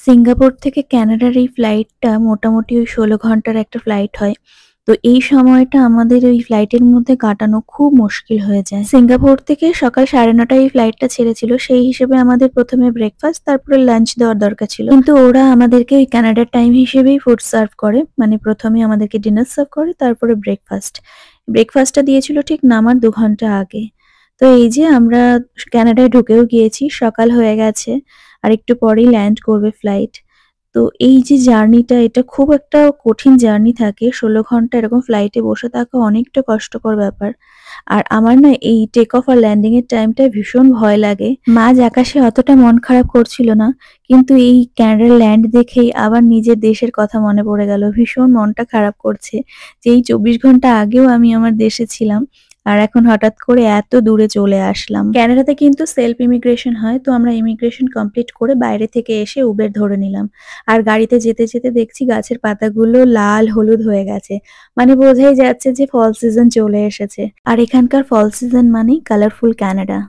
Singapore থেকে কানাডার এই ফ্লাইটটা মোটামুটি ওই ১৬ ঘন্টার একটা ফ্লাইট হয়। তো এই সময়টা আমাদের ওই ফ্লাইটের মধ্যে কাটানো খুব মুশকিল হয়ে যায়। সিঙ্গাপুর থেকে সকাল ৯:৩০ এই ফ্লাইটটা ছেড়েছিল। সেই হিসেবে আমাদের ১ম এ ব্রেকফাস্ট তারপরে লাঞ্চ দেওয়ার দরকার ছিল। কিন্তু ওরা আমাদেরকে ওই কানাডার টাইম হিসেবেই ফুড সার্ভ করে। মানে ১ম এ আমাদেরকে ডিনার সার্ভ করে তারপরে ব্রেকফাস্ট। ব্রেকফাস্টটা দিয়েছিল ঠিক নামার ২ ঘন্টা আগে। তো এই যে আমরা কানাডায় ঢুকেও গিয়েছি, সকাল হয়ে গেছে। আর একটু পরেই ল্যান্ড করবে ফ্লাইট। তো এই যে জার্নিটা এটা খুব একটা কঠিন জার্নি থাকে। ১৬ ঘন্টা এরকম ফ্লাইটে বসে থাকা অনেকটা কষ্টকর ব্যাপার। আর আমার না এই টেক অফ আর ল্যান্ডিং এর টাইমটায় ভীষণ ভয় লাগে। মাঝ আকাশে অতটা মন খারাপ করছিল না। কিন্তু এই ক্যানাডার ল্যান্ড দেখেই আবার নিজের দেশের কথা মনে পড়ে গেল। ভীষণ মনটা খারাপ করছে যে এই ২৪ ঘন্টা আগেও আমি আমার দেশে ছিলাম। আর এখন হঠাৎ করে এত দূরে চলে আসলাম। কানাডাতে কিন্তু সেলফ ইমিগ্রেশন হয়। তো আমরা ইমিগ্রেশন কমপ্লিট করে বাইরে থেকে এসে উবের ধরে নিলাম। আর গাড়িতে যেতে, যেতে দেখছি গাছের পাতাগুলো লাল হলুদ হয়ে গেছে। মানে বোঝাই যাচ্ছে যে ফল সিজন চলে এসেছে। আর এখানকার ফল সিজন মানেই কালারফুল কানাডা।